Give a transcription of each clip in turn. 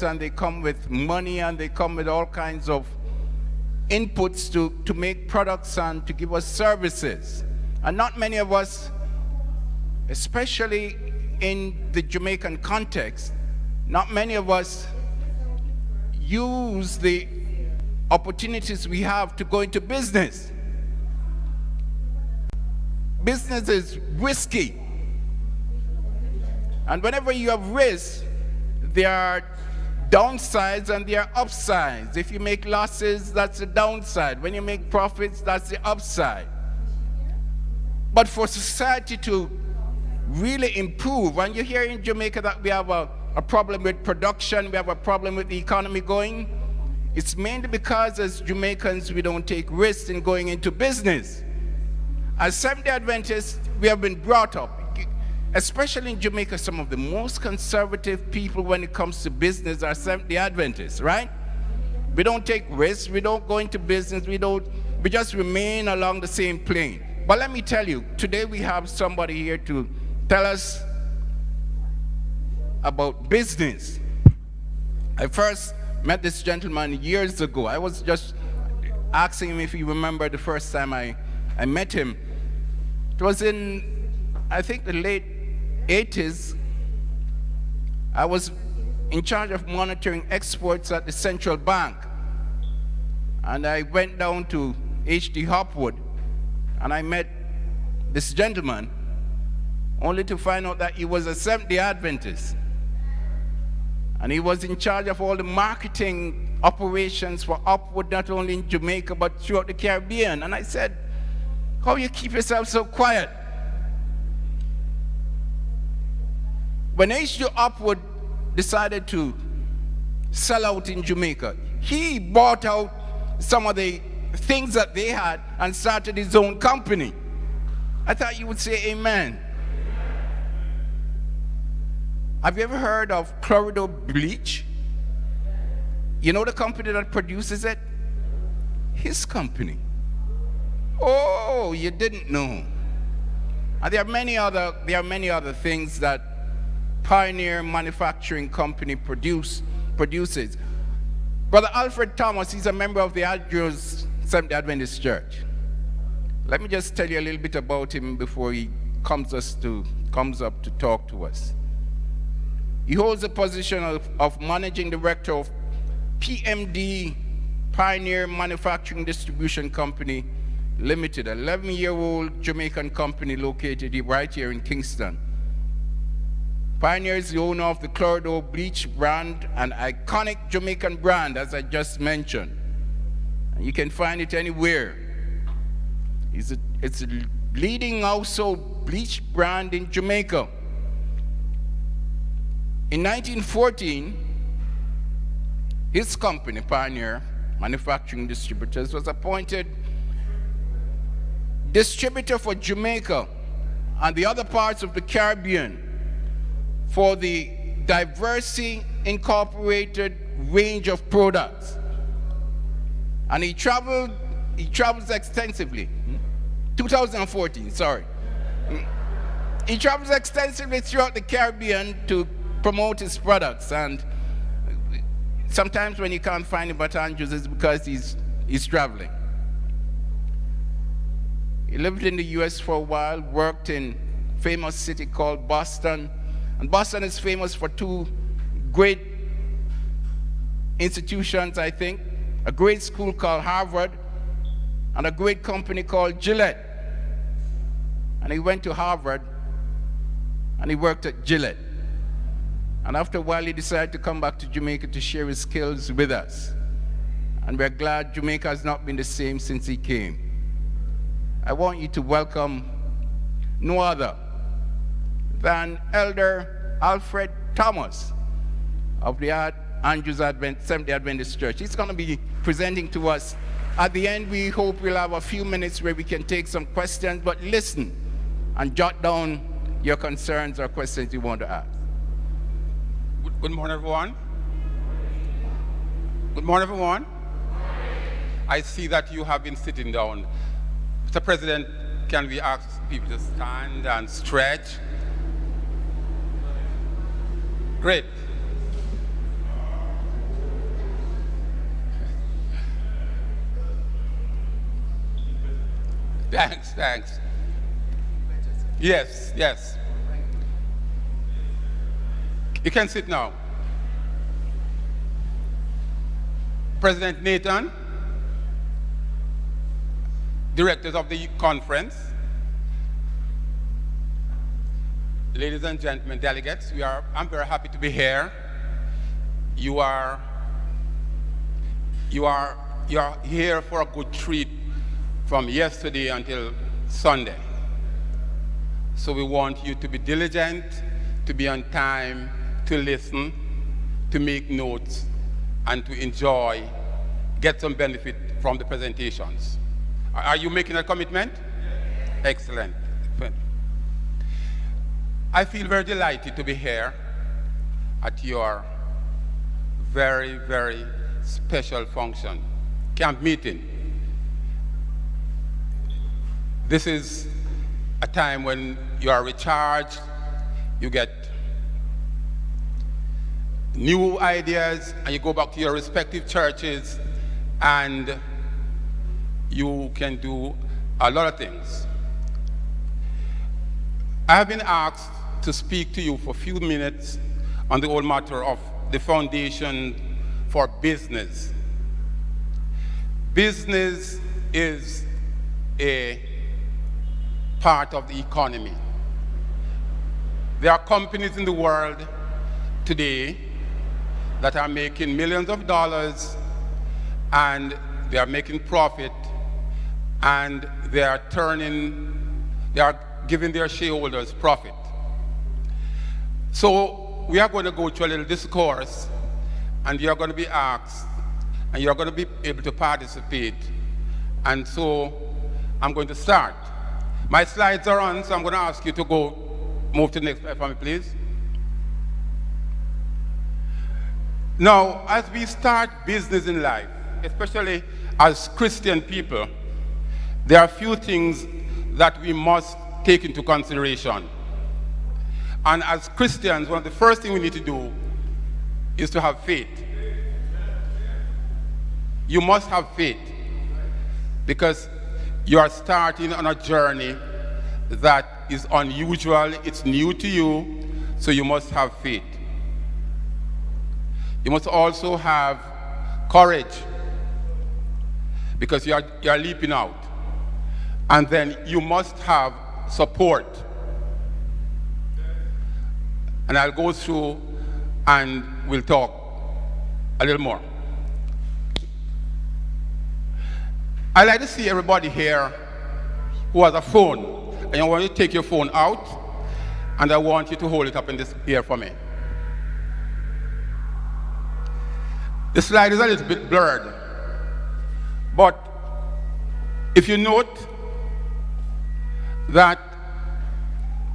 and they come with money and they come with all kinds of inputs to make products and to give us services. And not many of us, especially in the Jamaican context, not many of us use the opportunities we have to go into business. Business is risky. And whenever you have risk, there are downsides and there are upsides. If you make losses, that's the downside. When you make profits, that's the upside. But for society to really improve, and you hear in Jamaica that we have a problem with production, we have a problem with the economy going, it's mainly because as Jamaicans we don't take risks in going into business. As Seventh-day Adventists, we have been brought up, especially in Jamaica, some of the most conservative people when it comes to business are Seventh-day Adventists, right? We don't take risks, we don't go into business, we just remain along the same plane. But let me tell you, today we have somebody here to tell us about business. I first met this gentleman years ago. I was just asking him if he remembered the first time I met him. It was in, I think, the late 80s. I was in charge of monitoring exports at the central bank. And I went down to H.D. Hopwood and I met this gentleman only to find out that he was a Seventh-day Adventist. And he was in charge of all the marketing operations for Upward, not only in Jamaica, but throughout the Caribbean. And I said, how you keep yourself so quiet? When H.D. Upward decided to sell out in Jamaica, he bought out some of the things that they had and started his own company. I thought you would say amen. Have you ever heard of Chlorido bleach? You know the company that produces it? His company. Oh, you didn't know. And there are many other things that Pioneer Manufacturing Company produces. Brother Alfred Thomas, he's a member of the Aldros Seventh-day Adventist Church. Let me just tell you a little bit about him before he comes up to talk to us. He holds the position of Managing Director of PMD, Pioneer Manufacturing Distribution Company Limited, an 11-year-old Jamaican company located right here in Kingston. Pioneer is the owner of the Chlorido bleach brand, an iconic Jamaican brand, as I just mentioned. And you can find it anywhere. It's a leading household bleach brand in Jamaica. In 1914, his company, Pioneer Manufacturing Distributors, was appointed distributor for Jamaica and the other parts of the Caribbean for the Diversity Incorporated range of products. And he travels extensively. 2014, sorry. He travels extensively throughout the Caribbean to promote his products, and sometimes when you can't find him at Andrews, it's because he's traveling. He lived in the US for a while, worked in a famous city called Boston, and Boston is famous for two great institutions, I think, a great school called Harvard and a great company called Gillette. And he went to Harvard and he worked at Gillette. And after a while, he decided to come back to Jamaica to share his skills with us. And we're glad Jamaica has not been the same since he came. I want you to welcome no other than Elder Alfred Thomas of the Andrews Seventh-day Adventist Church. He's going to be presenting to us. At the end, we hope we'll have a few minutes where we can take some questions, but listen and jot down your concerns or questions you want to ask. Good morning, everyone. Good morning, everyone. I see that you have been sitting down. Mr. President, can we ask people to stand and stretch? Great. Thanks. Yes. You can sit now. President Nathan, directors of the conference, ladies and gentlemen, delegates, I'm very happy to be here. You are here for a good treat from yesterday until Sunday. So we want you to be diligent, to be on time, to listen, to make notes, and to enjoy, get some benefit from the presentations. Are you making a commitment? Yes. Excellent. I feel very delighted to be here at your very, very special function, camp meeting. This is a time when you are recharged, you get new ideas, and you go back to your respective churches, and you can do a lot of things. I have been asked to speak to you for a few minutes on the whole matter of the foundation for business. Business is a part of the economy. There are companies in the world today that are making millions of dollars, and they are making profit, and they are giving their shareholders profit. So we are going to go through a little discourse, and you are going to be asked, and you are going to be able to participate. And so I'm going to start. My slides are on, so I'm going to ask you to move to the next slide for me, please. Now, as we start business in life, especially as Christian people, there are a few things that we must take into consideration. And as Christians, one of the first things we need to do is to have faith. You must have faith, because you are starting on a journey that is unusual, it's new to you, so you must have faith. You must also have courage, because you are leaping out. And then you must have support. And I'll go through and we'll talk a little more. I like to see everybody here who has a phone. And I want you to take your phone out, and I want you to hold it up in this ear for me. The slide is a little bit blurred, but if you note that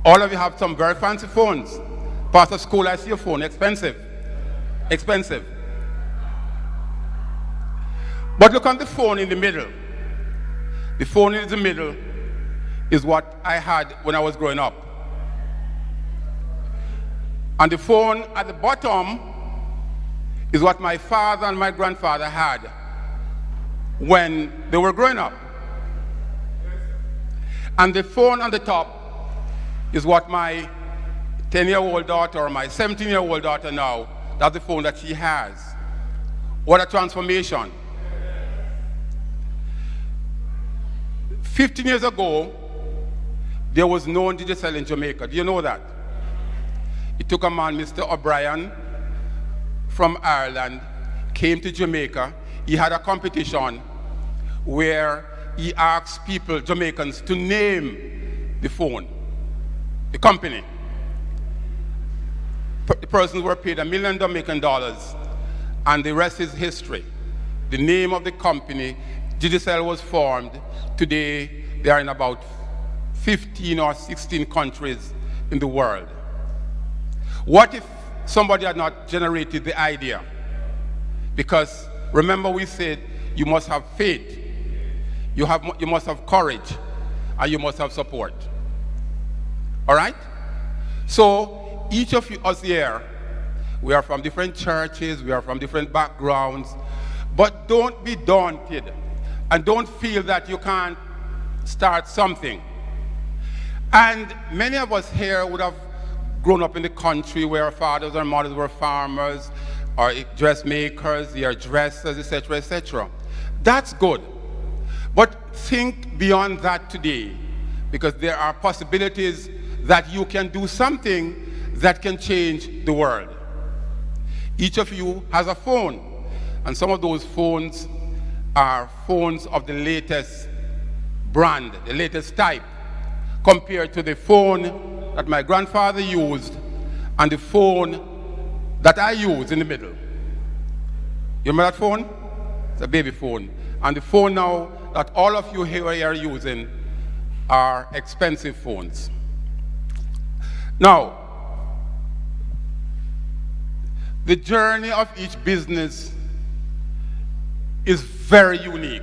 all of you have some very fancy phones. Pastor School, I see your phone, expensive. But look on the phone in the middle. The phone in the middle is what I had when I was growing up. And the phone at the bottom is what my father and my grandfather had when they were growing up. And the phone on the top is what my 10-year-old daughter or my 17-year-old daughter now, that's the phone that she has. What a transformation. 15 years ago, there was no digicel in Jamaica. Do you know that? It took a man, Mr. O'Brien, from Ireland, came to Jamaica. He had a competition where he asked people, Jamaicans, to name the phone, the company. The persons were paid $1 million Jamaican, and the rest is history. The name of the company, digicel, was formed. Today, they are in about 15 or 16 countries in the world. What if somebody had not generated the idea? Because remember, we said you must have faith, you must have courage, and you must have support. All right? So each of us here, we are from different churches, we are from different backgrounds, but don't be daunted and don't feel that you can't start something. And many of us here would have grown up in the country where our fathers and mothers were farmers, or dressmakers, they are dressers, etc., etc. That's good. But think beyond that today, because there are possibilities that you can do something that can change the world. Each of you has a phone, and some of those phones are phones of the latest brand, the latest type, compared to the phone that my grandfather used and the phone that I use in the middle. You remember that phone? It's a baby phone. And the phone now that all of you here are using are expensive phones. Now, the journey of each business is very unique,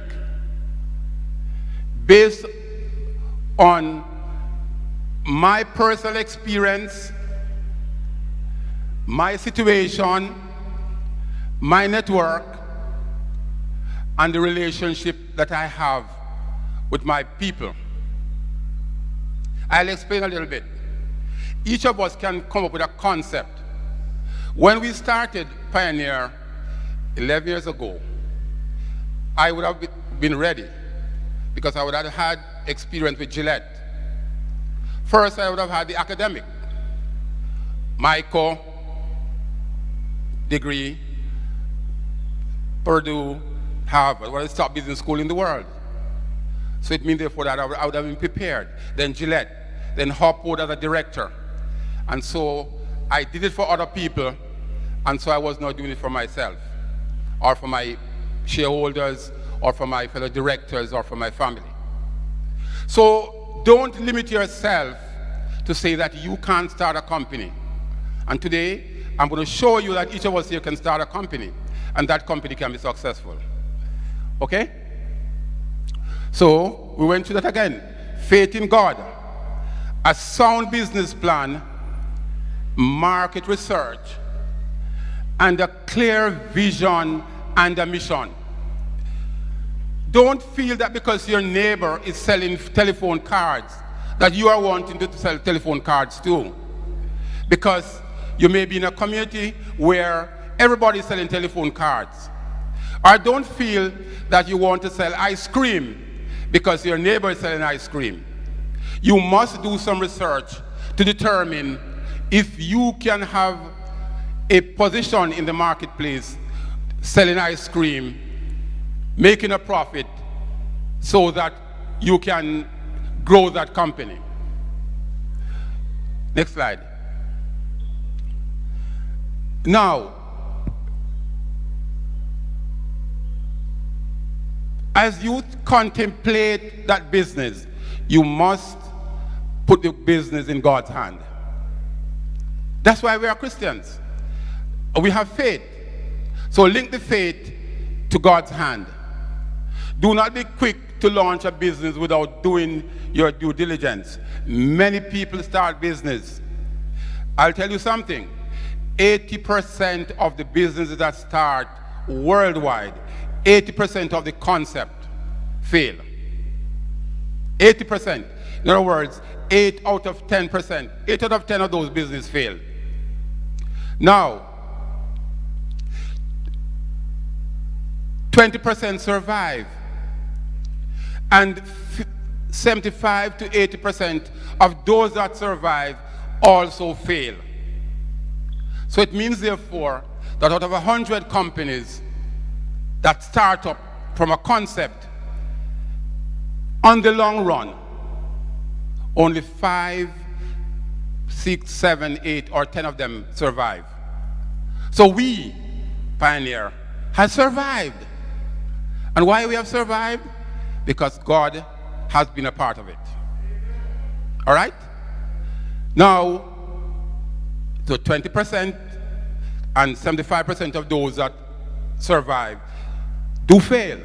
based on my personal experience, my situation, my network, and the relationship that I have with my people. I'll explain a little bit. Each of us can come up with a concept. When we started Pioneer 11 years ago, I would have been ready because I would have had experience with Gillette. First, I would have had the academic, Michael degree, Purdue, Harvard, one of the top business schools in the world. So it means therefore that I would have been prepared. Then Gillette, then Hopwood as a director. And so I did it for other people, and so I was not doing it for myself, or for my shareholders, or for my fellow directors, or for my family. So don't limit yourself to say that you can't start a company. And today, I'm going to show you that each of us here can start a company, and that company can be successful. Okay? So we went through that again. Faith in God, a sound business plan, market research, and a clear vision and a mission. Don't feel that because your neighbor is selling telephone cards that you are wanting to sell telephone cards too. Because you may be in a community where everybody is selling telephone cards. Or don't feel that you want to sell ice cream because your neighbor is selling ice cream. You must do some research to determine if you can have a position in the marketplace selling ice cream, making a profit so that you can grow that company. Next slide. Now, as you contemplate that business, you must put the business in God's hand. That's why we are Christians. We have faith. So link the faith to God's hand. Do not be quick to launch a business without doing your due diligence. Many people start business. I'll tell you something. 80% of the businesses that start worldwide, 80% of the concept fail. 80%. In other words, 8 out of 10%. 8 out of 10 of those businesses fail. Now, 20% survive. And 75 to 80% of those that survive also fail. So it means, therefore, that out of 100 companies that start up from a concept, on the long run, only 5, 6, 7, 8, or 10 of them survive. So we, Pioneer, have survived. And why we have survived? Because God has been a part of it. All right? Now, so 20% and 75% of those that survive do fail.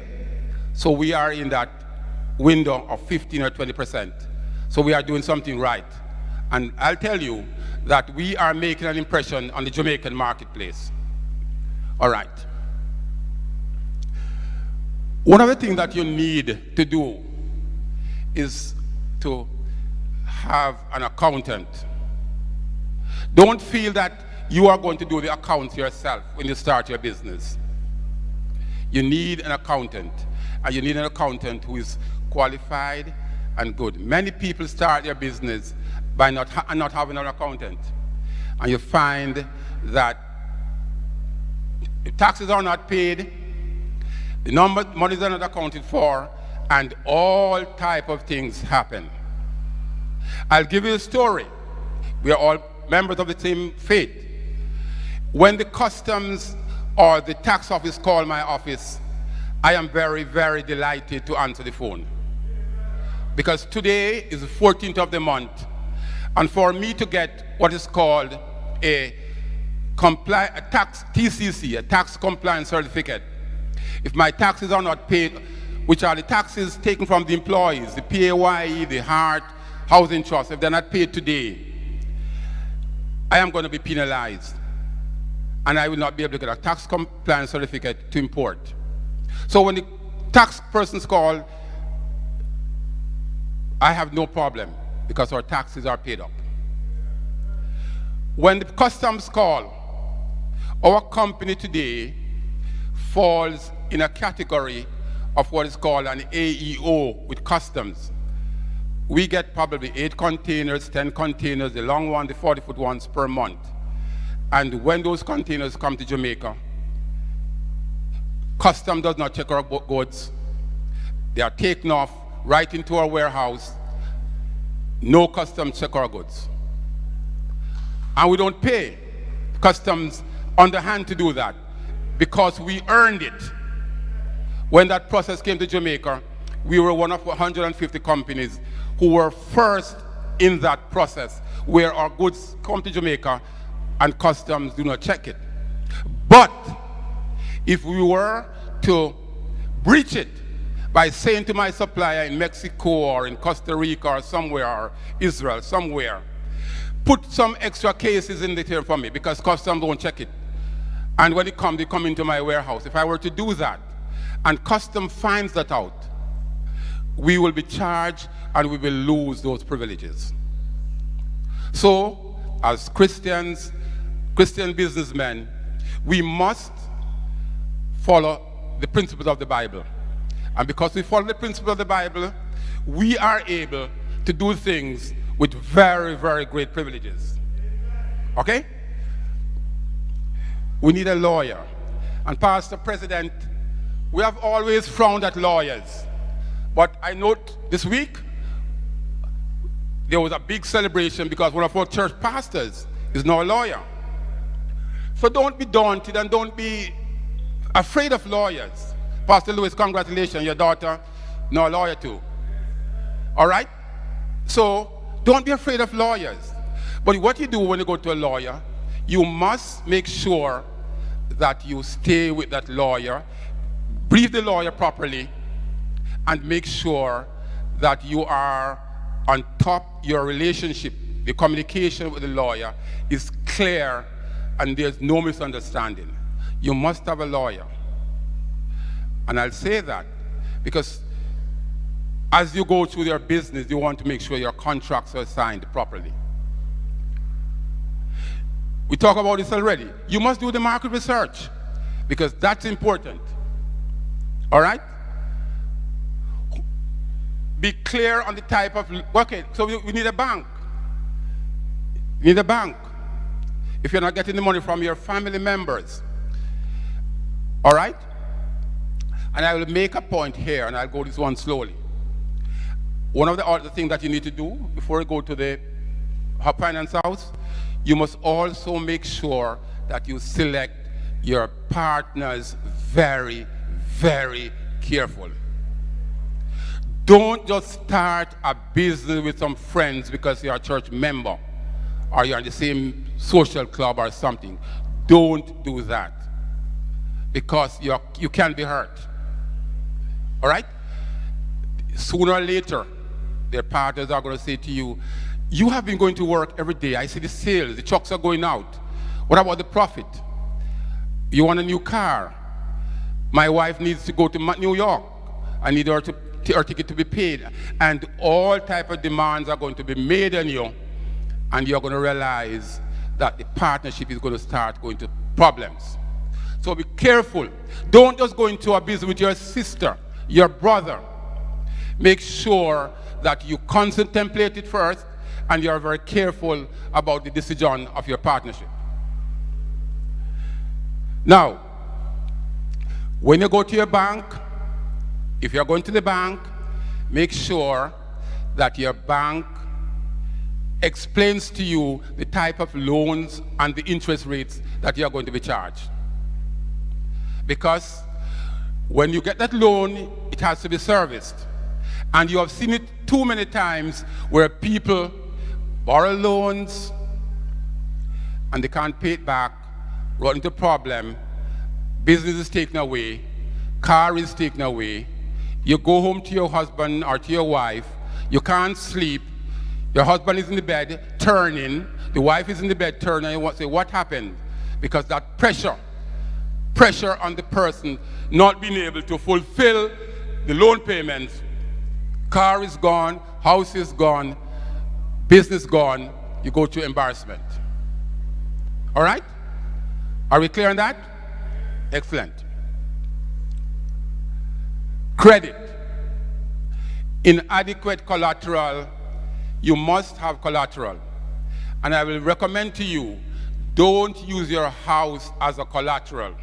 So we are in that window of 15 or 20%. So we are doing something right. And I'll tell you that we are making an impression on the Jamaican marketplace. All right. One of the things that you need to do is to have an accountant. Don't feel that you are going to do the accounts yourself when you start your business. You need an accountant, and you need an accountant who is qualified and good. Many people start their business by not having an accountant, and you find that if taxes are not paid, the monies are not accounted for, and all type of things happen. I'll give you a story. We are all members of the same faith. When the customs or the tax office call my office, I am very, very delighted to answer the phone. Because today is the 14th of the month, and for me to get what is called a tax TCC, a tax compliance certificate, if my taxes are not paid, which are the taxes taken from the employees, the PAYE, the HART, housing trust, if they're not paid today, I am going to be penalized, and I will not be able to get a tax compliance certificate to import. So when the tax persons call, I have no problem because our taxes are paid up. When the customs call, our company today falls in a category of what is called an AEO with customs. We get probably 8 containers, 10 containers, the long one, the 40-foot ones per month. And when those containers come to Jamaica, customs does not check our goods. They are taken off right into our warehouse. No customs check our goods. And we don't pay customs underhand to do that because we earned it. When that process came to Jamaica, we were one of 150 companies who were first in that process, where our goods come to Jamaica and customs do not check it. But if we were to breach it by saying to my supplier in Mexico or in Costa Rica or somewhere, or Israel, somewhere, put some extra cases in the there for me because customs don't check it. And when they come into my warehouse. If I were to do that and customs finds that out, we will be charged and we will lose those privileges. So, as Christians, Christian businessmen, we must follow the principles of the Bible. And because we follow the principles of the Bible, we are able to do things with very, very great privileges. Okay? We need a lawyer. And Pastor President, we have always frowned at lawyers. But I note this week, there was a big celebration because one of our church pastors is now a lawyer. So don't be daunted and don't be afraid of lawyers. Pastor Lewis, congratulations, your daughter, now a lawyer too. All right? So don't be afraid of lawyers. But what you do when you go to a lawyer, you must make sure that you stay with that lawyer, brief the lawyer properly, and make sure that you are on top, your relationship, the communication with the lawyer is clear and there's no misunderstanding. You must have a lawyer. And I'll say that because as you go through your business, you want to make sure your contracts are signed properly. We talked about this already. You must do the market research because that's important. All right? Be clear on the type of, okay, so we need a bank. You need a bank. If you're not getting the money from your family members. All right? And I will make a point here, and I'll go this one slowly. One of the other things that you need to do before you go to the finance house, you must also make sure that you select your partners very, very carefully. Don't just start a business with some friends because you're a church member or you're in the same social club or something. Don't do that because you can be hurt. All right? Sooner or later, their partners are going to say to you, you have been going to work every day. I see the sales, the trucks are going out. What about the profit? You want a new car. My wife needs to go to New York. I need her to ticket to be paid. And all type of demands are going to be made on you, and you're going to realize that the partnership is going to start going to problems. So be careful. Don't just go into a business with your sister, your brother. Make sure that you contemplate it first, and you're very careful about the decision of your partnership. Now, when you go to your bank, if you're going to the bank, make sure that your bank explains to you the type of loans and the interest rates that you're going to be charged. Because when you get that loan, it has to be serviced. And you have seen it too many times where people borrow loans and they can't pay it back, run into problem, business is taken away, car is taken away, you go home to your husband or to your wife, you can't sleep, your husband is in the bed turning, the wife is in the bed turning, and you want to say, what happened? Because that pressure on the person not being able to fulfill the loan payments. Car is gone, house is gone, business gone, you go to embarrassment. All right? Are we clear on that? Excellent. Credit. Inadequate collateral. You must have collateral. And I will recommend to you, don't use your house as a collateral.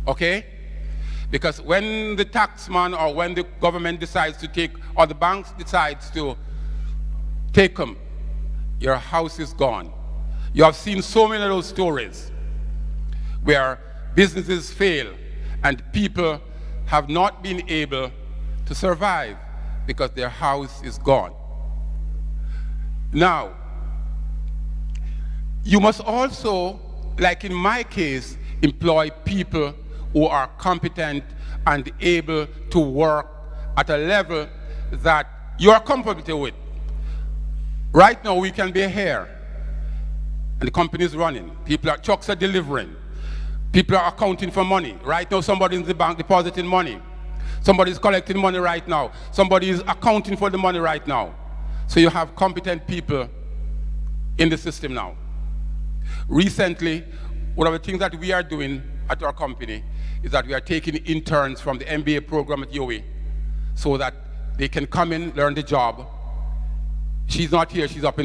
Okay? Because when the taxman or when the government decides to take, or the banks decides to take them, your house is gone. You have seen so many of those stories where businesses fail and people have not been able to survive because their house is gone. Now, you must also, like in my case, employ people who are competent and able to work at a level that you are comfortable with. Right now, we can be here, and the company is running. Trucks are delivering. People are accounting for money. Right now, somebody in the bank depositing money. Somebody is collecting money right now. Somebody is accounting for the money right now. So you have competent people in the system now. Recently, one of the things that we are doing at our company is that we are taking interns from the MBA program at UWI so that they can come in, learn the job. She's not here, she's up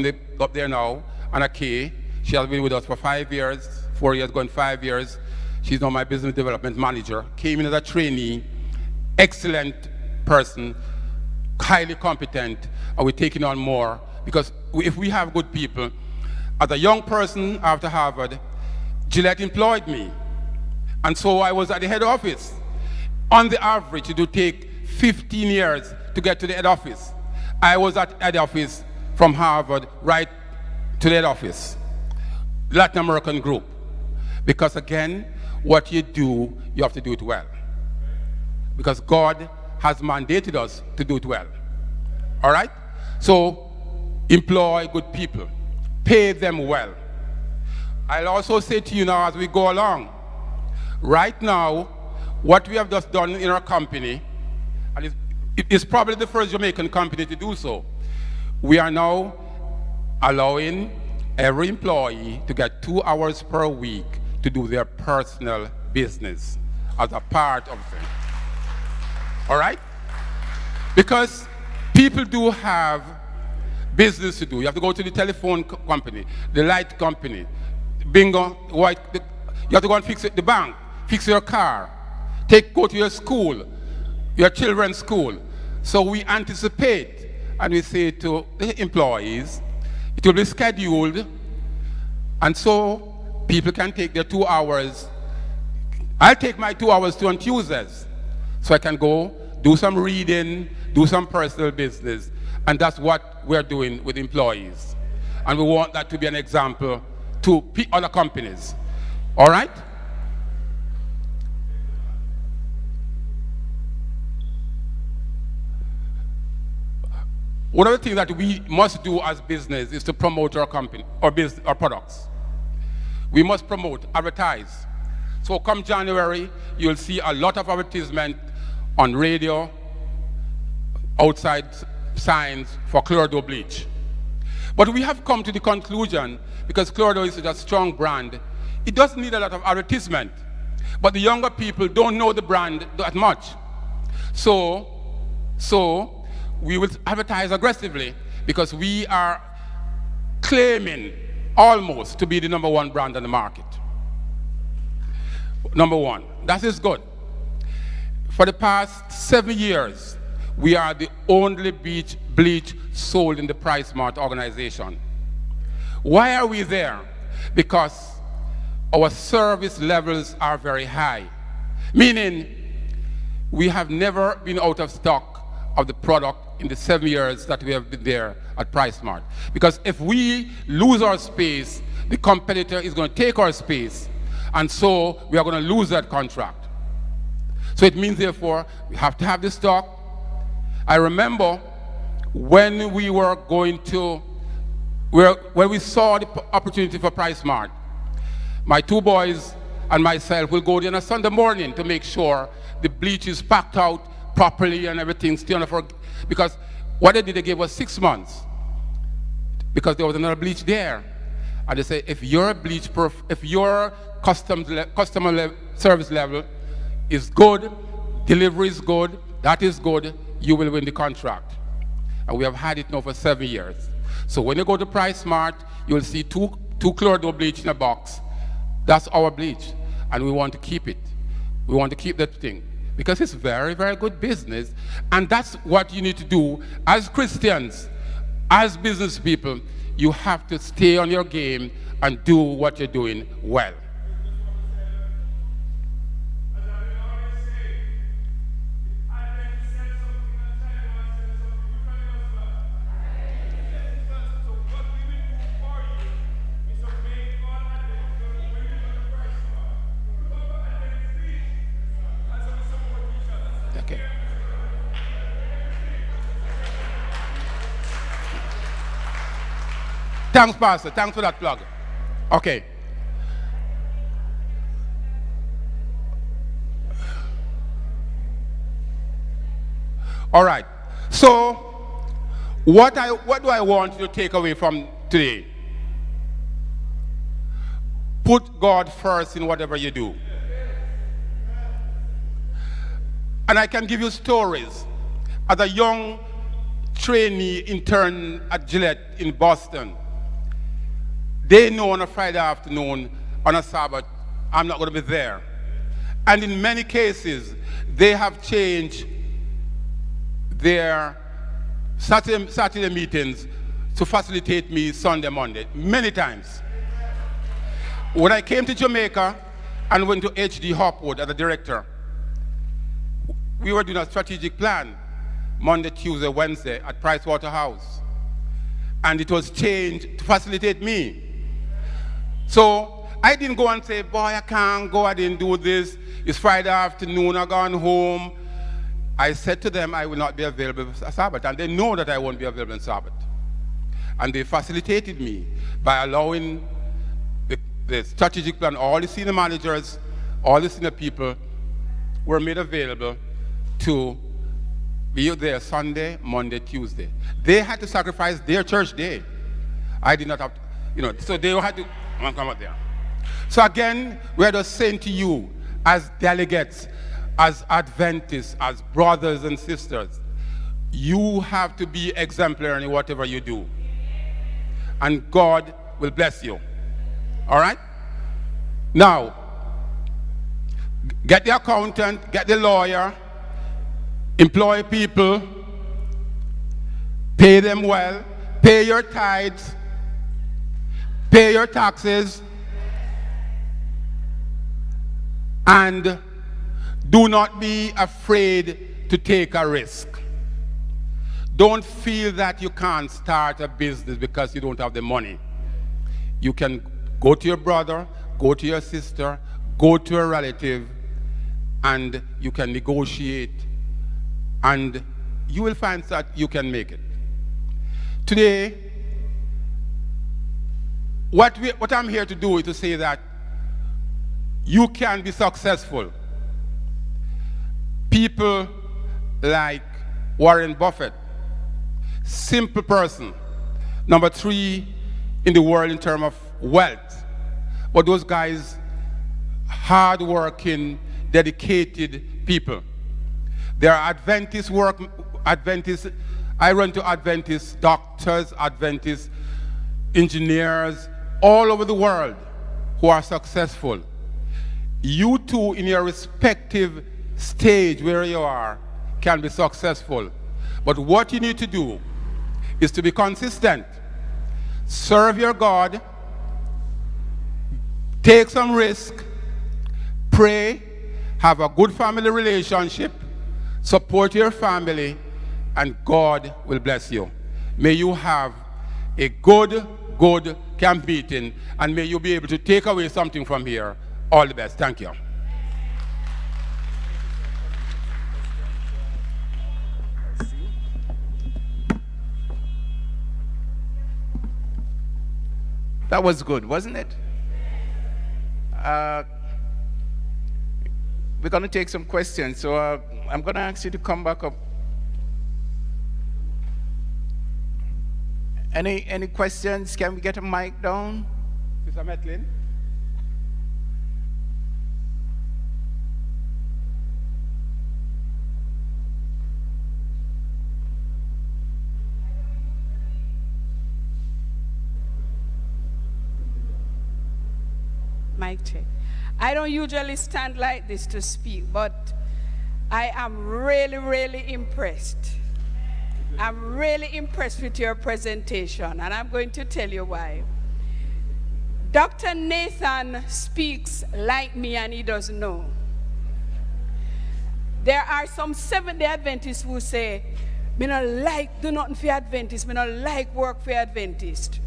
there now, Anna Kay. She has been with us for 5 years, 4 years, going 5 years. She's now my business development manager. Came in as a trainee, excellent person, highly competent, and we're taking on more because if we have good people, as a young person after Harvard, Gillette employed me. And so I was at the head office. On the average, it would take 15 years to get to the head office. I was at head office from Harvard right to the head office. Latin American group. Because again, what you do, you have to do it well. Because God has mandated us to do it well. All right? So, employ good people. Pay them well. I'll also say to you now as we go along, right now, what we have just done in our company, and it's probably the first Jamaican company to do so, we are now allowing every employee to get 2 hours per week to do their personal business as a part of it. All right? Because people do have business to do. You have to go to the telephone company, the light company, bingo, you have to go and fix the bank, fix your car, go to your school, your children's school. So we anticipate and we say to the employees, it will be scheduled, and so people can take their 2 hours. I'll take my 2 hours on Tuesdays, so I can go do some reading, do some personal business, and that's what we're doing with employees. And we want that to be an example to other companies. All right? One of the things that we must do as business is to promote our company, our business, our products. We must promote, advertise. So come January, you'll see a lot of advertisement on radio, outside signs for Chlorado bleach. But we have come to the conclusion, because Chlorado is a strong brand, it doesn't need a lot of advertisement. But the younger people don't know the brand that much. So we will advertise aggressively, because we are claiming almost to be the #1 brand on the market. Number one, that is good. For the past 7 years, we are the only bleach sold in the Price Mart organization. Why are we there? Because our service levels are very high, meaning we have never been out of stock of the product in the 7 years that we have been there at Price Mart. Because if we lose our space, the competitor is going to take our space, and so we are going to lose that contract. So it means, therefore, we have to have the stock. I remember when we were going to, when we saw the opportunity for Price Mart, my 2 boys and myself will go there on a Sunday morning to make sure the bleach is packed out properly and everything still on for, because what they did, they gave us 6 months because there was another bleach there. And they say, if your bleach, if your customer service level is good, delivery is good, that is good, you will win the contract. And we have had it now for 7 years. So when you go to Price Mart, you will see two Chlorado bleach in a box. That's our bleach, and we want to keep it. We want to keep that thing because it's very, very good business, and that's what you need to do as Christians, as business people. You have to stay on your game and do what you're doing well. Okay. Thanks, Pastor. Thanks for that plug. Okay. All right. So, what do I want you to take away from today? Put God first in whatever you do. And I can give you stories. As a young trainee intern at Gillette in Boston, they know on a Friday afternoon, on a Sabbath, I'm not going to be there. And in many cases, they have changed their Saturday meetings to facilitate me Sunday, Monday, many times. When I came to Jamaica and went to H.D. Hopwood as a director, we were doing a strategic plan Monday, Tuesday, Wednesday at Price Waterhouse. And it was changed to facilitate me. So I didn't go and say, boy, I can't go, I didn't do this. It's Friday afternoon, I've gone home. I said to them, I will not be available for Sabbath. And they know that I won't be available on Sabbath. And they facilitated me by allowing the strategic plan. All the senior managers, all the senior people were made available to be there Sunday, Monday, Tuesday. They had to sacrifice their church day. I did not have to, so they had to come out there. So again, we're just saying to you, as delegates, as Adventists, as brothers and sisters, you have to be exemplary in whatever you do. And God will bless you. All right? Now, get the accountant, get the lawyer, employ people, pay them well, pay your tithes, pay your taxes, and do not be afraid to take a risk. Don't feel that you can't start a business because you don't have the money. You can go to your brother, go to your sister, go to a relative, and you can negotiate, and you will find that you can make it. Today, what I'm here to do is to say that you can be successful. People like Warren Buffett. Simple person. Number 3 in the world in terms of wealth. But those guys, hard-working, dedicated people. There are Adventist I run to Adventist doctors, Adventist engineers, all over the world who are successful. You too, in your respective stage where you are, can be successful. But what you need to do is to be consistent. Serve your God, take some risk, pray, have a good family relationship, support your family, and God will bless you. May you have a good camp meeting, and may you be able to take away something from here. All the best. Thank you. That was good, wasn't it? We're going to take some questions, so I'm going to ask you to come back up. Any questions? Can we get a mic down? Mr. Metlin? Mic check. I don't usually stand like this to speak, but I am really, really impressed. I'm really impressed with your presentation, and I'm going to tell you why. Dr. Nathan speaks like me, and he doesn't know. There are some Seventh-day Adventists who say, "Me not like do nothing for Adventist, me not like work for Adventist."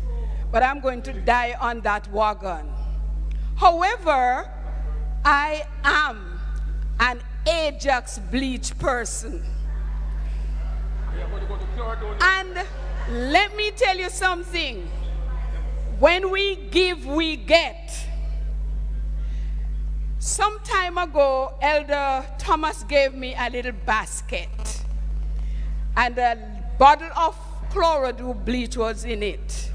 But I'm going to die on that wagon. However, I am an Ajax bleach person. And let me tell you something. When we give, we get. Some time ago, Elder Thomas gave me a little basket, and a bottle of Chlorodule bleach was in it.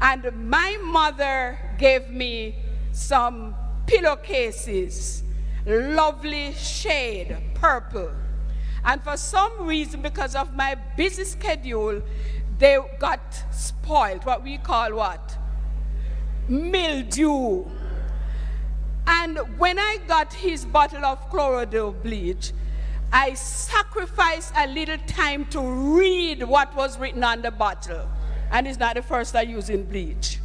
And my mother gave me some pillowcases, lovely shade, purple. And for some reason, because of my busy schedule, they got spoiled, what we call what? Mildew. And when I got his bottle of Chlorodule bleach, I sacrificed a little time to read what was written on the bottle. And it's not the first I use in bleach.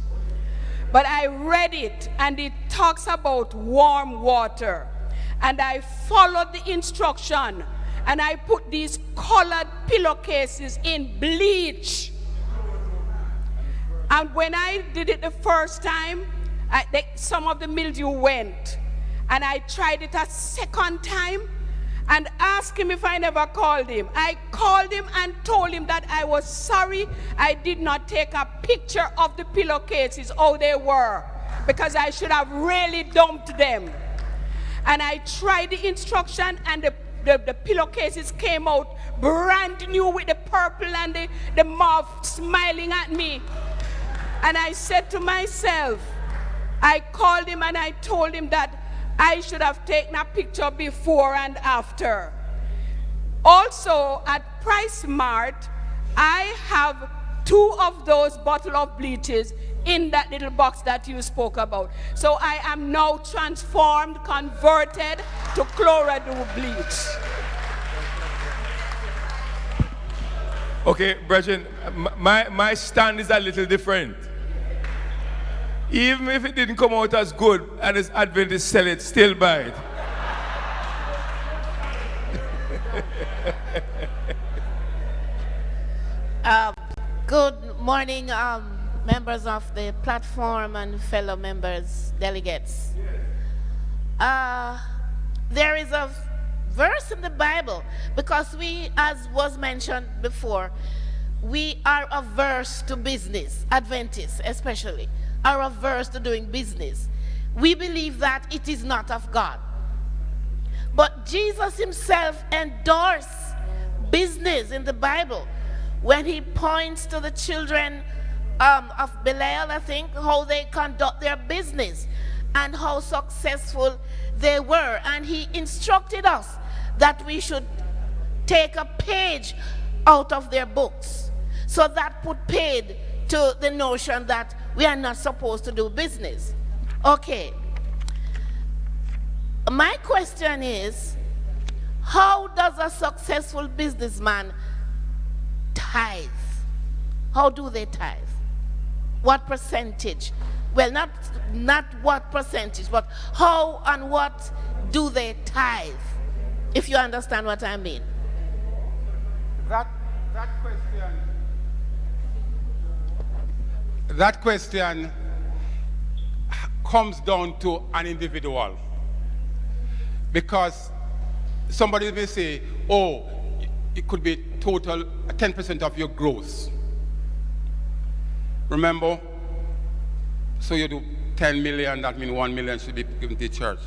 But I read it, and it talks about warm water. And I followed the instruction, and I put these colored pillowcases in bleach. And when I did it the first time, some of the mildew went. And I tried it a second time, and asked him if I never called him. I called him and told him that I was sorry I did not take a picture of the pillowcases, how they were, because I should have really dumped them. And I tried the instruction, and the pillowcases came out brand new with the purple and the mauve smiling at me. And I said to myself, I called him and I told him that I should have taken a picture before and after. Also, at Price Mart, I have 2 of those bottles of bleaches in that little box that you spoke about. So I am now transformed, converted to Chlorodule bleach. Okay, brethren, my stand is a little different. Even if it didn't come out as good and as Adventists sell it, still buy it. Good morning, members of the platform and fellow members, delegates. There is a verse in the Bible, because we, as was mentioned before, we are averse to business, Adventists especially, are averse to doing business. We believe that it is not of God. But Jesus himself endorsed business in the Bible when he points to the children of Belial, I think, how they conduct their business and how successful they were. And he instructed us that we should take a page out of their books. So that put paid to the notion that we are not supposed to do business. Okay. My question is, how does a successful businessman tithe? How do they tithe? What percentage? Well, not what percentage, but how and what do they tithe? If you understand what I mean. That question comes down to an individual. Because somebody may say, oh, it could be total 10% of your gross. Remember? So you do 10 million, that means 1 million should be given to the church.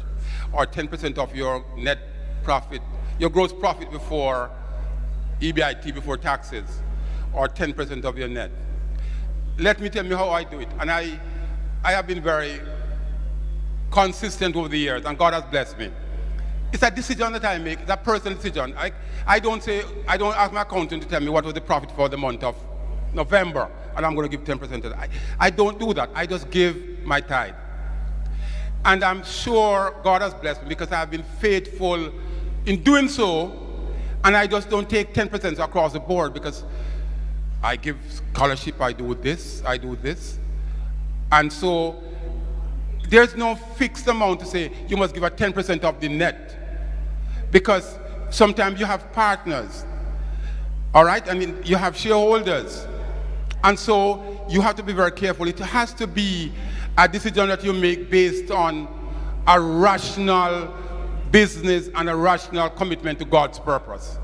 Or 10% of your net profit, your gross profit before EBIT, before taxes, or 10% of your net. Let me tell you how I do it. And I have been very consistent over the years, and God has blessed me. It's a decision that I make, it's a personal decision. I don't ask my accountant to tell me what was the profit for the month of November, and I'm going to give 10% of that. I don't do that. I just give my tithe. And I'm sure God has blessed me because I have been faithful in doing so, and I just don't take 10% across the board because I give scholarship, I do this. And so there's no fixed amount to say you must give a 10% of the net. Because sometimes you have partners, all right? I mean, you have shareholders. And so you have to be very careful. It has to be a decision that you make based on a rational business and a rational commitment to God's purpose.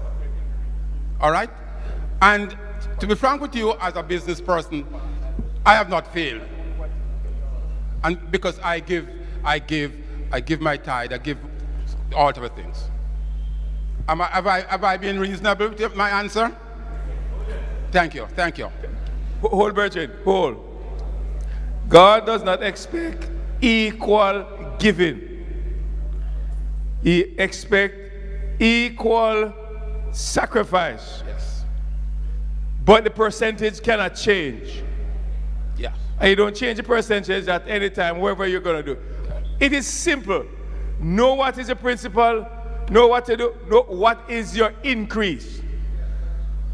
All right? And to be frank with you, as a business person, I have not failed. And because I give my tithe, I give all type of things. Have I been reasonable with my answer? Thank you. Hold, Virgin, hold. God does not expect equal giving. He expects equal sacrifice. Yes. But the percentage cannot change. Yes. And you don't change the percentage at any time, wherever you're going to do. It is simple. Know what is the principle, know what to do, know what is your increase.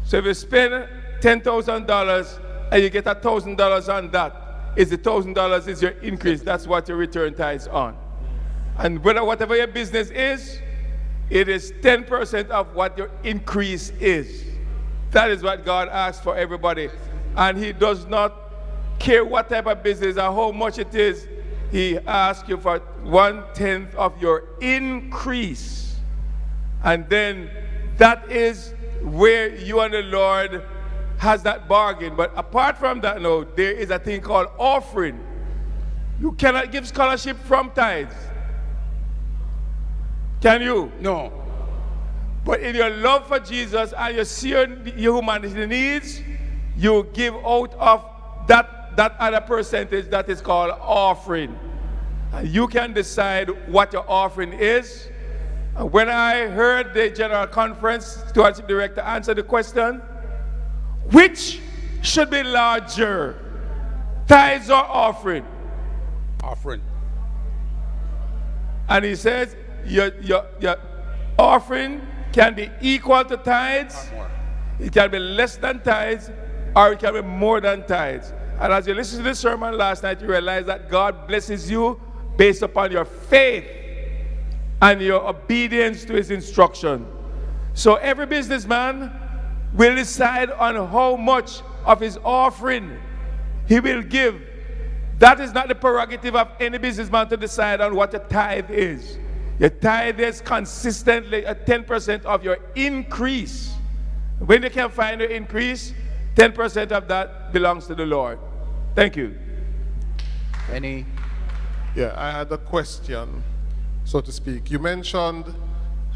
So if you spend $10,000 and you get $1,000 on that, is the $1,000 is your increase. That's what your return tithes on. And whatever your business is, it is 10% of what your increase is. That is what God asks for everybody. And he does not care what type of business or how much it is. He asks you for 1/10 of your increase. And then that is where you and the Lord has that bargain. But apart from that, no, there is a thing called offering. You cannot give scholarship from tithes. Can you? No. But in your love for Jesus and you see your humanity needs, you give out of that other percentage that is called offering. And you can decide what your offering is. And when I heard the General Conference Stewardship Director answer the question, which should be larger, tithes or offering? Offering. And he says, your offering can be equal to tithes, it can be less than tithes, or it can be more than tithes. And as you listen to this sermon last night, you realize that God blesses you based upon your faith and your obedience to his instruction. So every businessman will decide on how much of his offering he will give. That is not the prerogative of any businessman to decide on what a tithe is. Your tithe is consistently at 10% of your increase. When you can find your increase, 10% of that belongs to the Lord. Thank you. Any? Yeah, I had a question, so to speak. You mentioned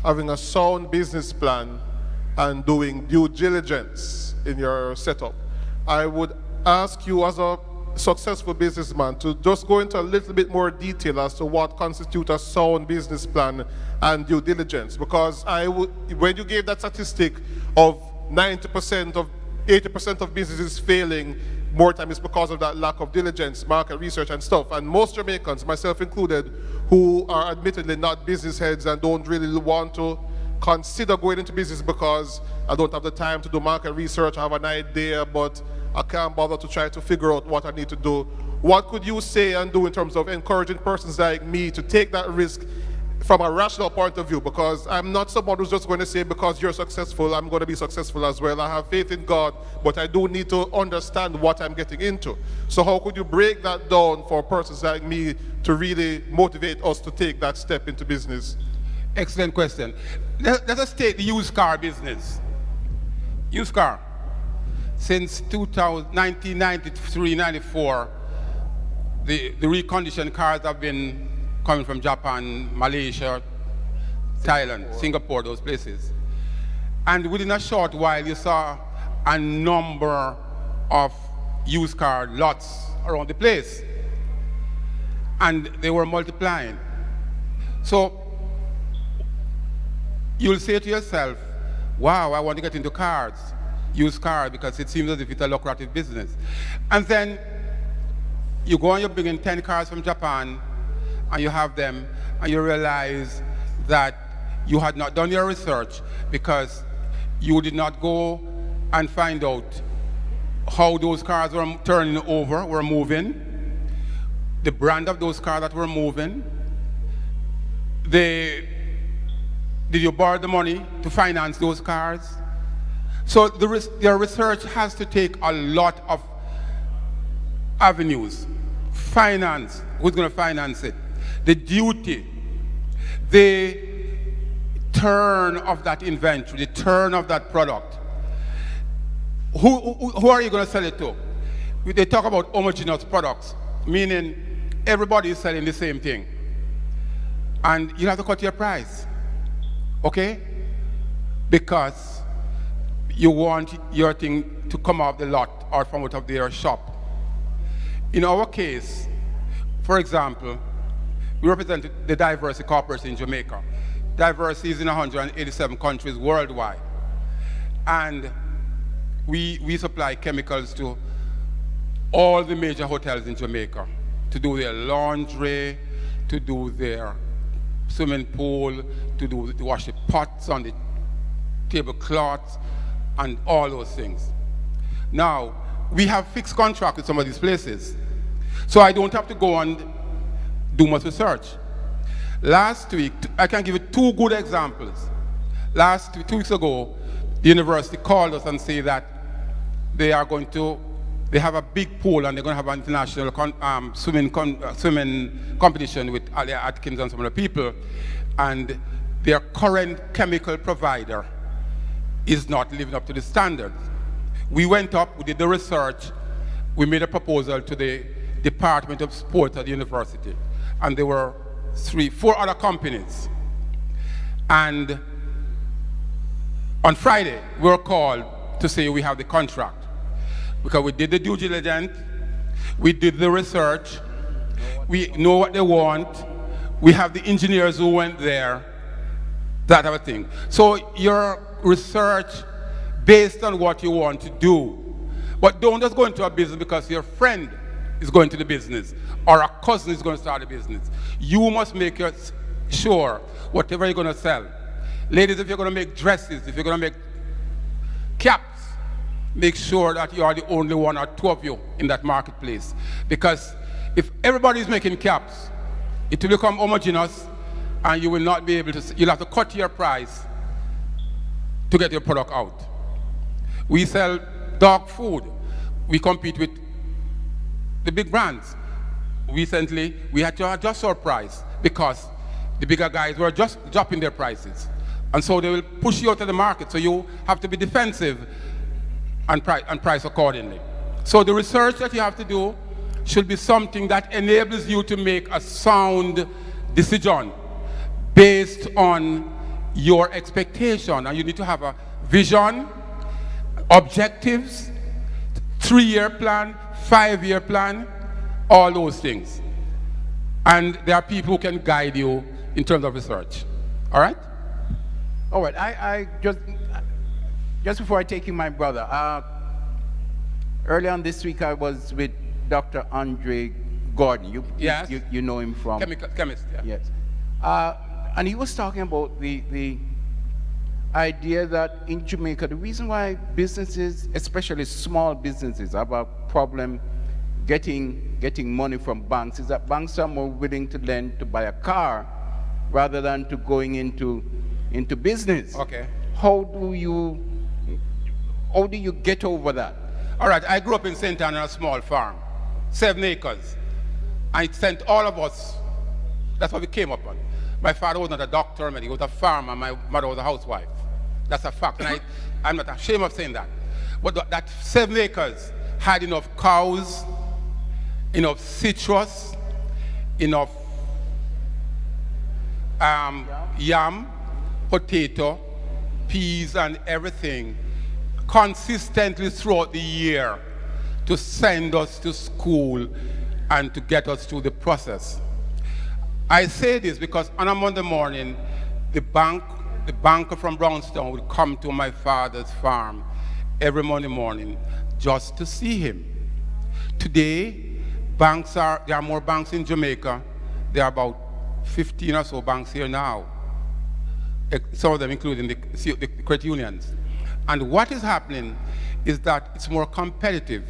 having a sound business plan and doing due diligence in your setup. I would ask you as a successful businessman to just go into a little bit more detail as to what constitutes a sound business plan and due diligence, because when you gave that statistic of 80% of businesses failing, more time is because of that lack of diligence, market research and stuff. And most Jamaicans, myself included, who are admittedly not business heads and don't really want to consider going into business because I don't have the time to do market research, I have an idea, but I can't bother to try to figure out what I need to do. What could you say and do in terms of encouraging persons like me to take that risk from a rational point of view? Because I'm not someone who's just going to say, because you're successful, I'm going to be successful as well. I have faith in God, but I do need to understand what I'm getting into. So how could you break that down for persons like me to really motivate us to take that step into business? Excellent question. Let us take the used car business. Used car. Since 1993-94, the reconditioned cars have been coming from Japan, Malaysia, Thailand, Singapore, those places. And within a short while, you saw a number of used car lots around the place. And they were multiplying. So you'll say to yourself, wow, I want to get into cars, used cars, because it seems as if it's a lucrative business. And then you go and you bring in 10 cars from Japan, and you have them, and you realize that you had not done your research because you did not go and find out how those cars were turning over, were moving, the brand of those cars that were moving. Did you borrow the money to finance those cars? So your research has to take a lot of avenues. Finance, who's going to finance it? The duty, the turn of that inventory, the turn of that product. Who are you going to sell it to? They talk about homogeneous products, meaning everybody is selling the same thing. And you have to cut your price, okay? Because you want your thing to come off the lot or from out of their shop. In our case, for example, we represent the Diversity Corporation in Jamaica. Diversity is in 187 countries worldwide. And we supply chemicals to all the major hotels in Jamaica to do their laundry, to do their swimming pool, to wash the pots on the tablecloths, and all those things. Now, we have fixed contracts with some of these places, so I don't have to go and do much research. Last week, I can give you two good examples. 2 weeks ago, the university called us and said that they have a big pool and they're going to have an international swimming competition with Ali Atkins and some other people, and their current chemical provider is not living up to the standards. We went up, we did the research, we made a proposal to the Department of Sport at the university, and there were 4 other companies. And on Friday, we were called to say we have the contract, because we did the due diligence, we did the research, we know what they want, we have the engineers who went there, that type of thing. So your research based on what you want to do. But don't just go into a business because your friend is going to the business or a cousin is going to start a business. You must make sure whatever you're going to sell. Ladies, if you're going to make dresses, if you're going to make caps, make sure that you are the only one or 2 of you in that marketplace. Because if everybody is making caps, it will become homogeneous and you will not be able to, you'll have to cut your price to get your product out. We sell dog food. We compete with the big brands. Recently, we had to adjust our price because the bigger guys were just dropping their prices. And so they will push you out of the market, so you have to be defensive and price accordingly. So the research that you have to do should be something that enables you to make a sound decision based on your expectation, and you need to have a vision, objectives, 3-year plan, 5-year plan, all those things. And there are people who can guide you in terms of research. All right? All right, I just before I take you, my brother, earlier on this week I was with Dr. Andre Gordon. Yes. You know him from... Chemist, yeah. Yes. And he was talking about the idea that in Jamaica, the reason why businesses, especially small businesses, have a problem getting money from banks is that banks are more willing to lend to buy a car rather than to going into business. Okay. How do you get over that? All right, I grew up in St. Anne on a small farm, 7 acres. I sent all of us, that's what we came up on. My father was not a doctor, he was a farmer, my mother was a housewife. That's a fact, and I'm not ashamed of saying that. But that 7 acres had enough cows, enough citrus, enough yam, potato, peas, and everything consistently throughout the year to send us to school and to get us through the process. I say this because on a Monday morning, the banker from Brownstown would come to my father's farm every Monday morning just to see him. Today, there are more banks in Jamaica. There are about 15 or so banks here now, some of them including the credit unions. And what is happening is that it's more competitive.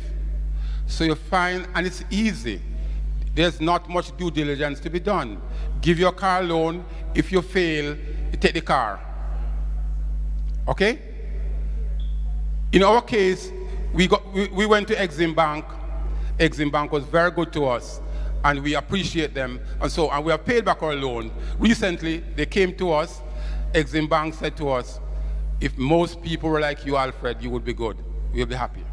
So you find, and it's easy. There's not much due diligence to be done. Give your car loan. If you fail, you take the car. Okay? In our case, we went to Exim Bank. Exim Bank was very good to us, and we appreciate them. And we have paid back our loan. Recently, they came to us. Exim Bank said to us, if most people were like you, Alfred, you would be good. We'll be happy.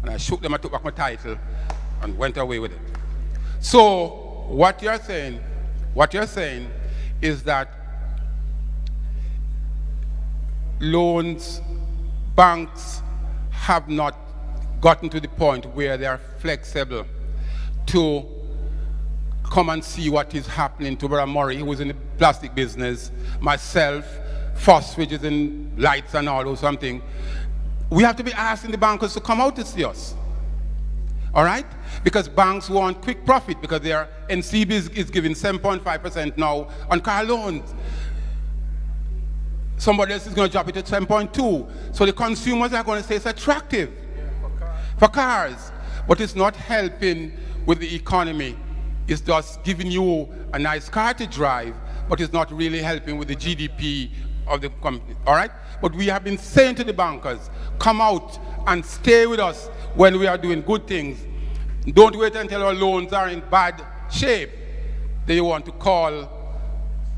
And I shook them, I took back my title, and went away with it. So, what you're saying is that banks have not gotten to the point where they are flexible to come and see what is happening to Brother Murray, who was in the plastic business, myself, Foss, which is in lights and all those something. We have to be asking the bankers to come out to see us. All right? Because banks want quick profit because their NCB is giving 7.5% now on car loans. Somebody else is going to drop it to 7.2. So the consumers are going to say it's attractive for cars. But it's not helping with the economy. It's just giving you a nice car to drive, but it's not really helping with the GDP of the company. All right? But we have been saying to the bankers, come out and stay with us when we are doing good things. Don't wait until our loans are in bad shape. Then you want to call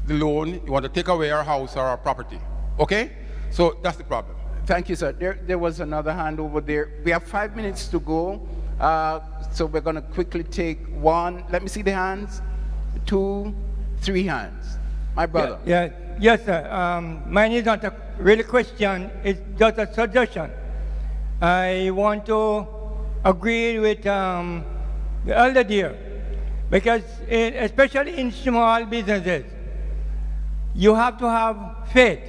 the loan, you want to take away our house or our property. Okay? So that's the problem. Thank you, sir. There was another hand over there. We have 5 minutes to go. So we're going to quickly take one. Let me see the hands. 2, 3 hands. My brother. Yes, sir. Mine is not a really question. It's just a suggestion. I want to agree with the elder dear, because especially in small businesses, you have to have faith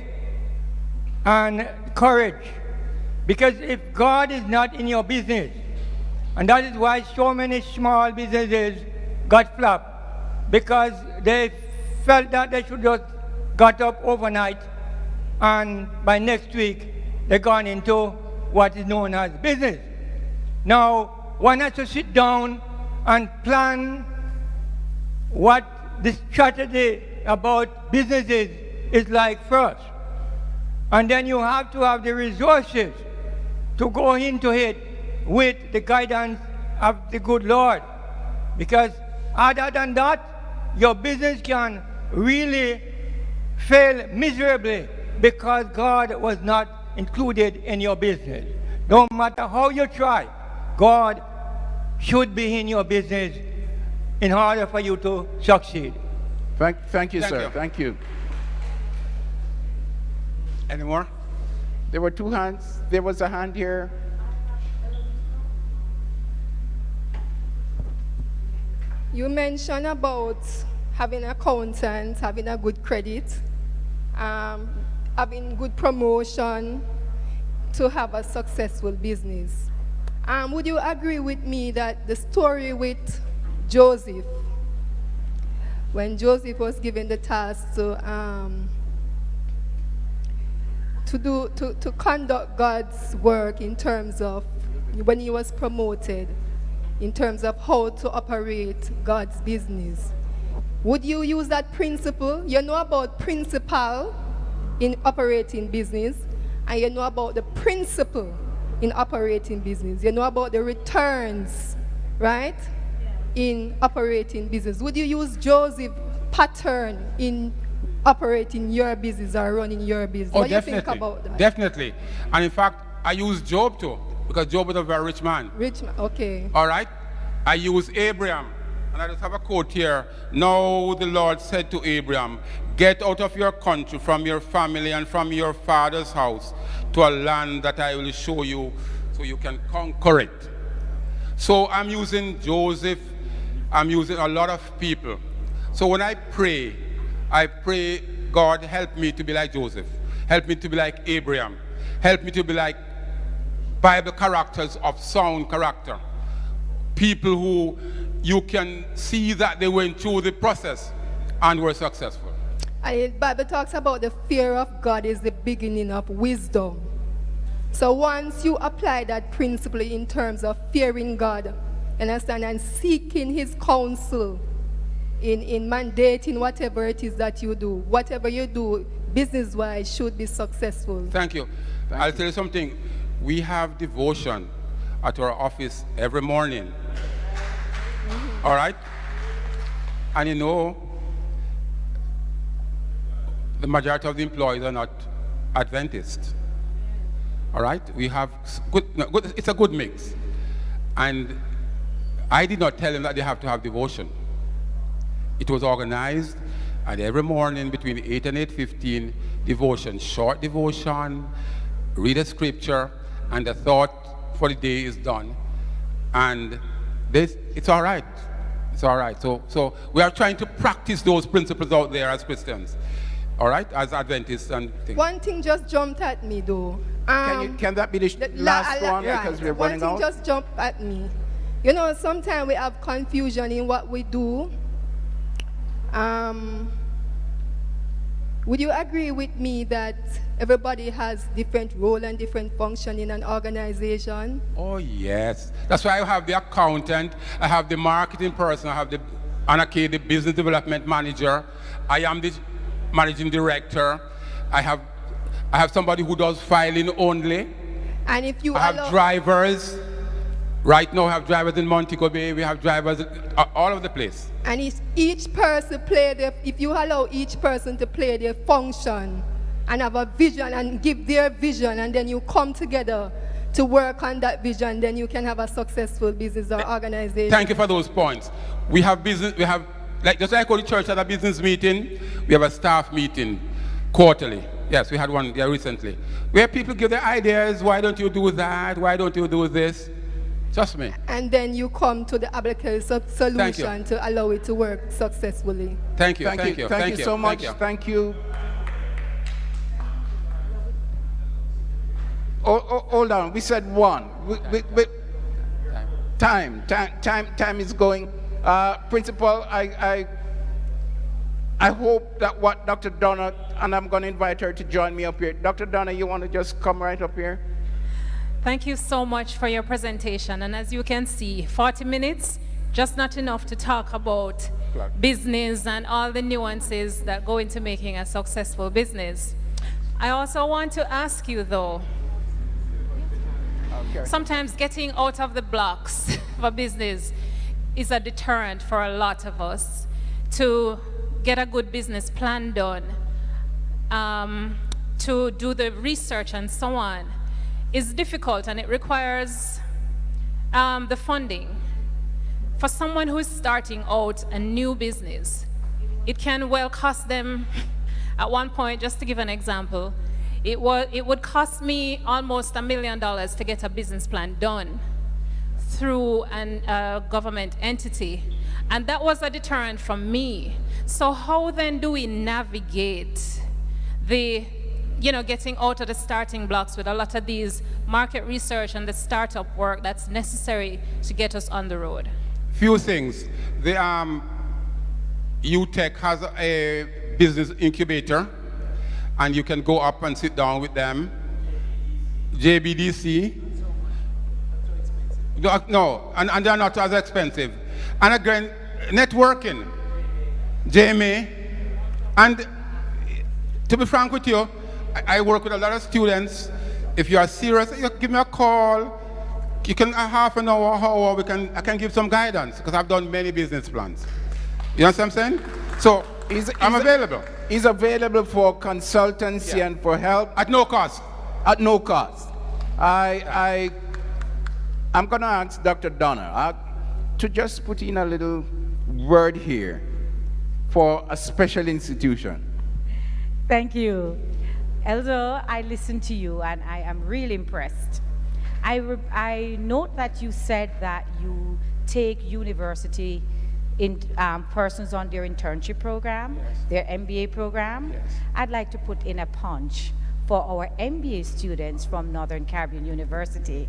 and courage, because if God is not in your business, and that is why so many small businesses got flopped, because they felt that they should just got up overnight and by next week they're gone into what is known as business. Now, one has to sit down and plan what the strategy about businesses is like first. And then you have to have the resources to go into it with the guidance of the good Lord. Because other than that, your business can really fail miserably because God was not included in your business. No matter how you try, God should be in your business in order for you to succeed. Thank you, sir. Thank you. Any more? There were two hands. There was a hand here. You mentioned about having accountants, having a good credit, having good promotion to have a successful business. Would you agree with me that the story with Joseph, when Joseph was given the task to conduct God's work in terms of when he was promoted, in terms of how to operate God's business, would you use that principle? You know about principle in operating business, and you know about the principle in operating business. You know about the returns, right? In operating business. Would you use Joseph's pattern in operating your business or running your business? Oh, what do definitely. you think about that? Definitely. And in fact, I use Job too, because Job was a very rich man. Rich man, okay. All right? I use Abraham. And I just have a quote here. Now the Lord said to Abraham, get out of your country, from your family, and from your father's house, to a land that I will show you so you can conquer it. So I'm using Joseph. I'm using a lot of people. So when I pray, God, help me to be like Joseph. Help me to be like Abraham. Help me to be like Bible characters of sound character. People who you can see that they went through the process and were successful. And the Bible talks about the fear of God is the beginning of wisdom. So once you apply that principle in terms of fearing God, understand, and seeking his counsel in mandating whatever it is that you do, whatever you do business-wise should be successful. Thank you. I'll tell you something. We have devotion at our office every morning. All right? And you know, the majority of the employees are not Adventists. All right? We have good, it's a good mix. And I did not tell them that they have to have devotion. It was organized, and every morning between 8 and 8:15, devotion, short devotion, read a scripture, and the thought for the day is done. And it's all right. It's all right. So we are trying to practice those principles out there as Christians. All right? As Adventists and things. One thing just jumped at me though. Can that be the last one, because we're running out? One thing just jumped at me. You know, sometimes we have confusion in what we do. Would you agree with me that everybody has different role and different function in an organization? Oh, yes. That's why I have the accountant, I have the marketing person, I have the Anarchy, the business development manager, I am the managing director, I have somebody who does filing only. And if you I have drivers. Right now we have drivers in Montego Bay, we have drivers all over the place. And if each person if you allow each person to play their function and have a vision and give their vision, and then you come together to work on that vision, then you can have a successful business or organization. Thank you for those points. We have business, just like the church had a business meeting, we have a staff meeting quarterly. Yes, we had one there recently, where people give their ideas. Why don't you do that? Why don't you do this? Just me. And then you come to the applicable solution to allow it to work successfully. Thank you. Thank you so much. Thank you. Oh, hold on. We said one. Time is going. Principal, I hope that what Dr. Donna, and I'm going to invite her to join me up here. Dr. Donna, you want to just come right up here? Thank you so much for your presentation. And as you can see, 40 minutes, just not enough to talk about business and all the nuances that go into making a successful business. I also want to ask you though, sometimes getting out of the blocks of a business is a deterrent for a lot of us to get a good business plan done, to do the research and so on. Is difficult, and it requires the funding. For someone who is starting out a new business, it can well cost them, at one point, just to give an example, It would cost me almost $1 million to get a business plan done through a government entity. And that was a deterrent from me. So how then do we navigate the, getting out of the starting blocks with a lot of these market research and the startup work that's necessary to get us on the road? Few things. The UTech has a business incubator, and you can go up and sit down with them. JBDC. No, and they're not as expensive. And again, networking. JMA. And to be frank with you, I work with a lot of students. If you are serious, you give me a call. You can half an hour, I can give some guidance, because I've done many business plans. You know what I'm saying? So I'm available. He's available for consultancy and for help. At no cost. At no cost. I'm going to ask Dr. Donner to just put in a little word here for a special institution. Thank you. Elder, I listened to you and I am really impressed. I note that you said that you take university in persons on their internship program, their MBA program. I'd like to put in a punch for our MBA students from Northern Caribbean University.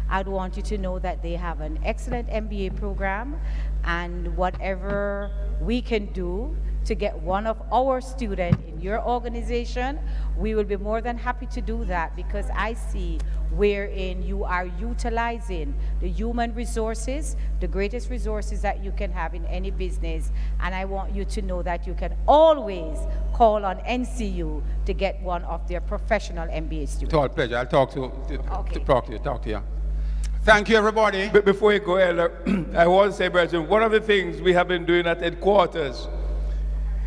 I'd want you to know that they have an excellent MBA program, and whatever we can do to get one of our students in your organization, we will be more than happy to do that, because I see wherein you are utilizing the human resources, the greatest resources that you can have in any business, and I want you to know that you can always call on NCU to get one of their professional MBA students. It's all pleasure. I'll talk to you. Thank you, everybody. But before you go, Elder, I want to say, brethren, one of the things we have been doing at headquarters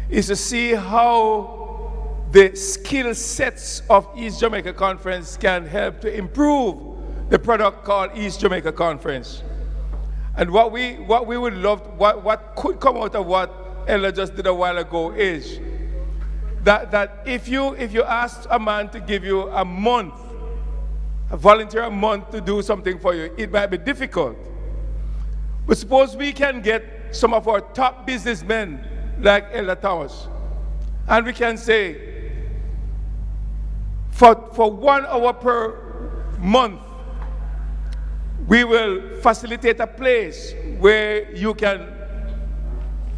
is to see how the skill sets of East Jamaica Conference can help to improve the product called East Jamaica Conference. And what we would love, what could come out of what Ella just did a while ago is that if you ask a man to give you a month, volunteer a month to do something for you, it might be difficult. But suppose we can get some of our top businessmen like Elder Thomas, and we can say, for 1 hour per month, we will facilitate a place where you can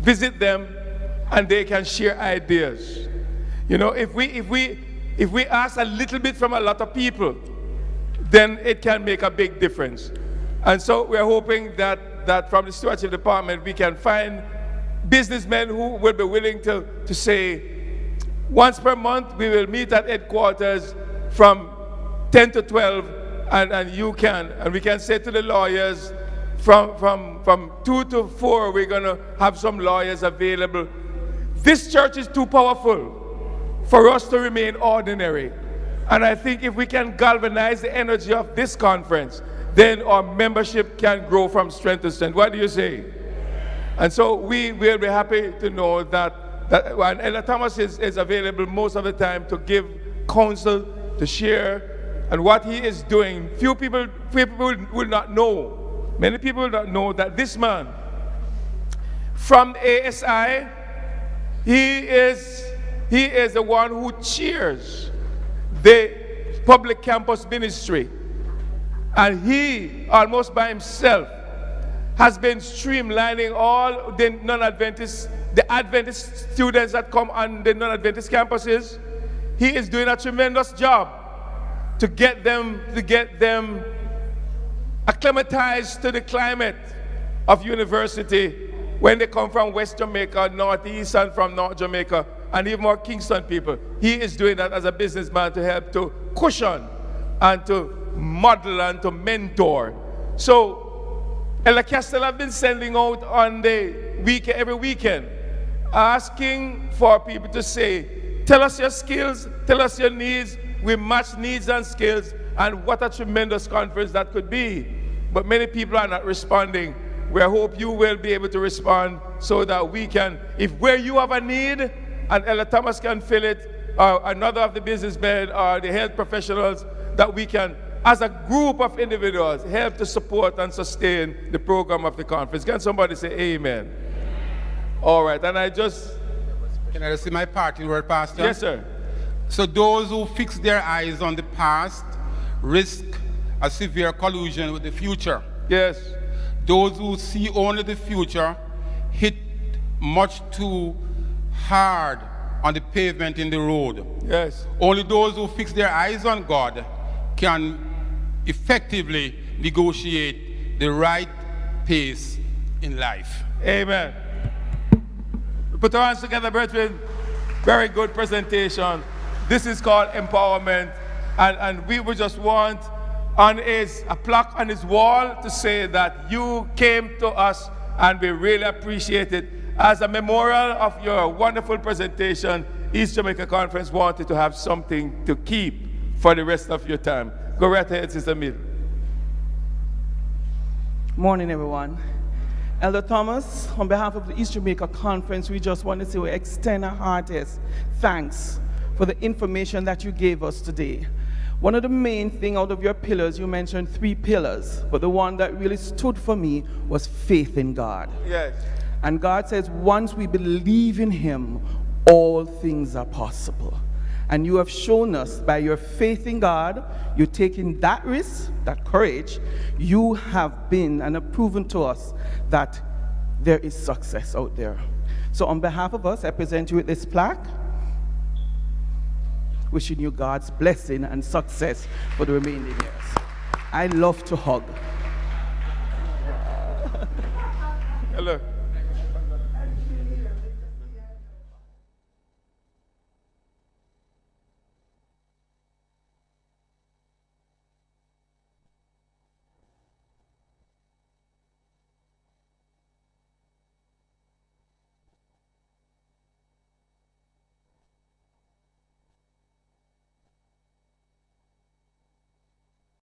visit them and they can share ideas. You know, if we ask a little bit from a lot of people, then it can make a big difference. And so we're hoping that from the stewardship department we can find businessmen who will be willing to say, once per month we will meet at headquarters from 10 to 12, and we can say to the lawyers, from 2 to 4 we're going to have some lawyers available. This church is too powerful for us to remain ordinary. And I think if we can galvanize the energy of this conference, then our membership can grow from strength to strength. What do you say? And so we will be happy to know that and Ella Thomas is available most of the time to give counsel, to share, and what he is doing. Few people will not know. Many people will not know that this man, from ASI, he is the one who cheers the public campus ministry, and he almost by himself has been streamlining all the non-Adventist, the Adventist students that come on the non-Adventist campuses. He is doing a tremendous job to get them acclimatized to the climate of university when they come from West Jamaica, Northeast, and from North Jamaica, and even more Kingston people. He is doing that as a businessman to help to cushion and to model and to mentor. So Ella Castell have been sending out on the weekend, every weekend, asking for people to say, tell us your skills, tell us your needs. We match needs and skills, and what a tremendous conference that could be. But many people are not responding. We hope you will be able to respond so that we can, if where you have a need and Ella Thomas can fill it, or another of the businessmen or the health professionals that we can, as a group of individuals, help to support and sustain the program of the conference. Can somebody say amen? All right, and I just... Can I just say my parting word, Pastor? Yes, sir. So those who fix their eyes on the past risk a severe collision with the future. Yes. Those who see only the future hit much too hard on the pavement in the road. Yes. Only those who fix their eyes on God can effectively negotiate the right pace in life. Amen. Put our hands together, brethren. Very good presentation. This is called empowerment. And we would just want a plaque on his wall to say that you came to us and we really appreciate it. As a memorial of your wonderful presentation, East Jamaica Conference wanted to have something to keep for the rest of your time. Go right ahead, Sister Mill. Morning, everyone. Elder Thomas, on behalf of the East Jamaica Conference, we just want to say we extend our heartiest thanks for the information that you gave us today. One of the main things out of your pillars, you mentioned 3 pillars, but the one that really stood for me was faith in God. Yes. And God says, once we believe in Him, all things are possible. And you have shown us by your faith in God, you're taking that risk, that courage, you have been and have proven to us that there is success out there. So on behalf of us, I present you with this plaque, wishing you God's blessing and success for the remaining years. I love to hug. Hello.